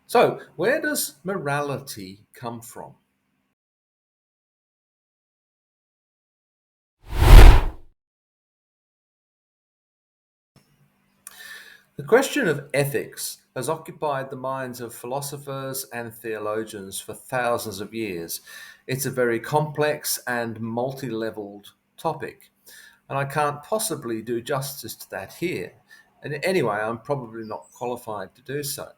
So, where does morality come from? The question of ethics has occupied the minds of philosophers and theologians for thousands of years. It's a very complex and multi leveled topic, and I can't possibly do justice to that here. And anyway, I'm probably not qualified to do so.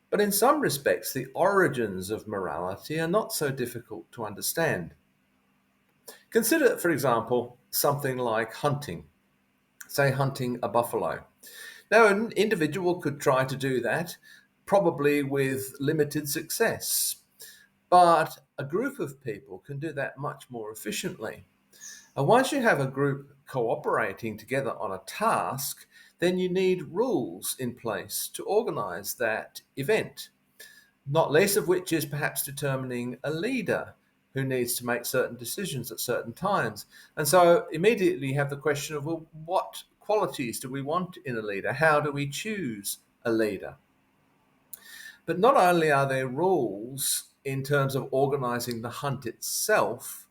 But in some respects, the origins of morality are not so difficult to understand. Consider, for example, something like hunting, say hunting a buffalo. Now, an individual could try to do that, probably with limited success, but a group of people can do that much more efficiently. And once you have a group cooperating together on a task, then you need rules in place to organize that event, not least of which is perhaps determining a leader who needs to make certain decisions at certain times. And so immediately you have the question of, well, what qualities do we want in a leader? How do we choose a leader? But not only are there rules in terms of organizing the hunt itself,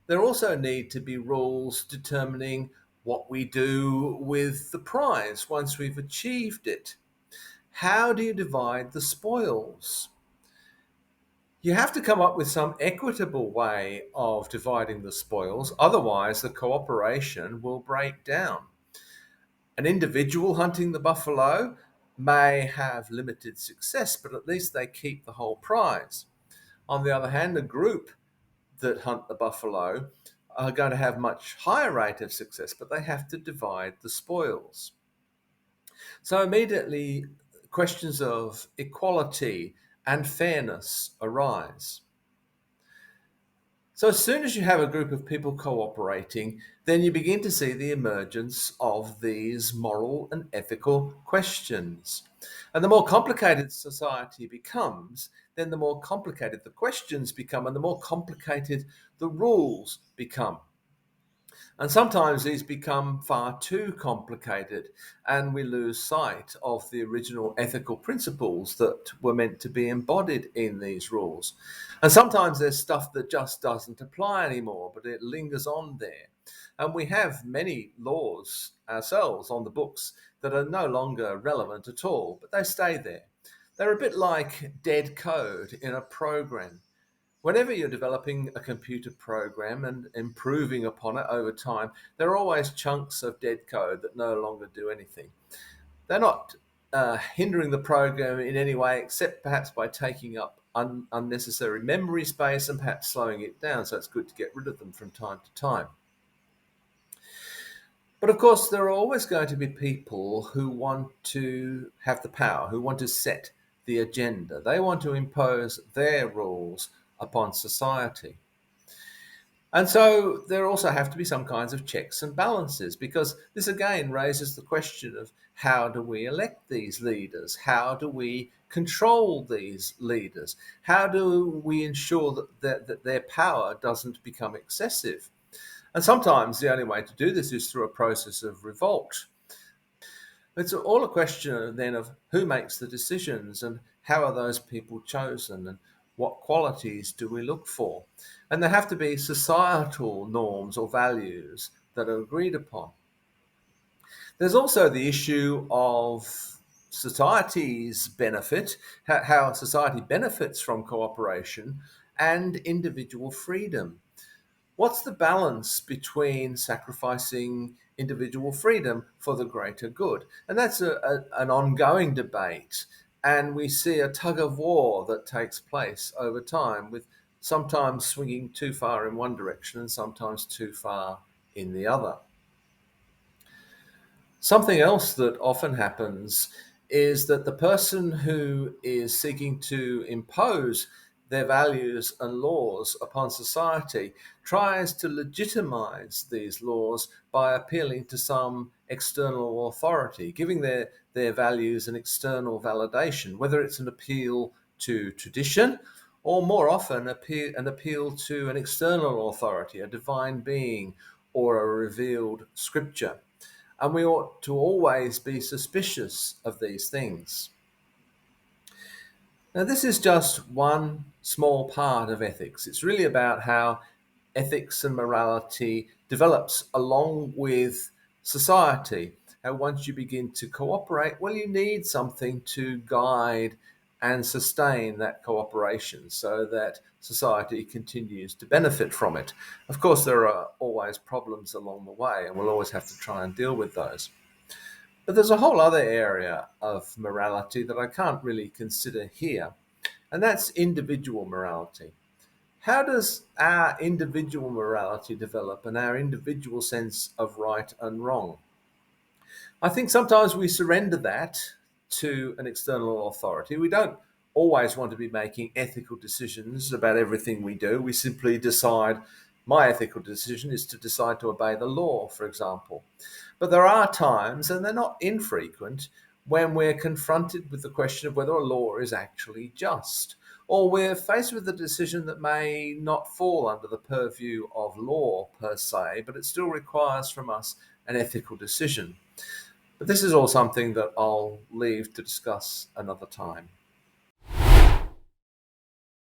there also need to be rules determining what we do with the prize once we've achieved it. How do you divide the spoils? You have to come up with some equitable way of dividing the spoils, otherwise, the cooperation will break down. An individual hunting the buffalo may have limited success, but at least they keep the whole prize. On the other hand, a group that hunt the buffalo are going to have much higher rate of success, but they have to divide the spoils. So immediately questions of equality and fairness arise. So, as soon as you have a group of people cooperating, then you begin to see the emergence of these moral and ethical questions. And the more complicated society becomes, then the more complicated the questions become, and the more complicated the rules become. And sometimes these become far too complicated, and we lose sight of the original ethical principles that were meant to be embodied in these rules. And sometimes there's stuff that just doesn't apply anymore, but it lingers on there. And we have many laws ourselves on the books that are no longer relevant at all, but they stay there. They're a bit like dead code in a program. Whenever you're developing a computer program and improving upon it over time, there are always chunks of dead code that no longer do anything. They're not hindering the program in any way, except perhaps by taking up unnecessary memory space and perhaps slowing it down. So it's good to get rid of them from time to time. But of course, there are always going to be people who want to have the power, who want to set the agenda. They want to impose their rules upon society. And so there also have to be some kinds of checks and balances, because this again raises the question of how do we elect these leaders? How do we control these leaders? How do we ensure that their power doesn't become excessive? And sometimes the only way to do this is through a process of revolt. It's all a question then of who makes the decisions and how are those people chosen and what qualities do we look for. And there have to be societal norms or values that are agreed upon. There's also the issue of society's benefit, how society benefits from cooperation, and individual freedom. What's the balance between sacrificing individual freedom for the greater good? And that's an ongoing debate. And we see a tug of war that takes place over time, with sometimes swinging too far in one direction and sometimes too far in the other. Something else that often happens is that the person who is seeking to impose their values and laws upon society tries to legitimize these laws by appealing to some external authority, giving their values an external validation, whether it's an appeal to tradition or more often an appeal to an external authority, a divine being or a revealed scripture. And we ought to always be suspicious of these things. Now, this is just one small part of ethics. It's really about how ethics and morality develops along with society. How once you begin to cooperate, well, you need something to guide and sustain that cooperation so that society continues to benefit from it. Of course, there are always problems along the way, and we'll always have to try and deal with those. But there's a whole other area of morality that I can't really consider here, and that's individual morality. How does our individual morality develop and our individual sense of right and wrong? I think sometimes we surrender that to an external authority. We don't always want to be making ethical decisions about everything we do. We simply decide my ethical decision is to decide to obey the law, for example. But there are times, and they're not infrequent, when we're confronted with the question of whether a law is actually just, or we're faced with a decision that may not fall under the purview of law per se, but it still requires from us an ethical decision. But this is all something that I'll leave to discuss another time.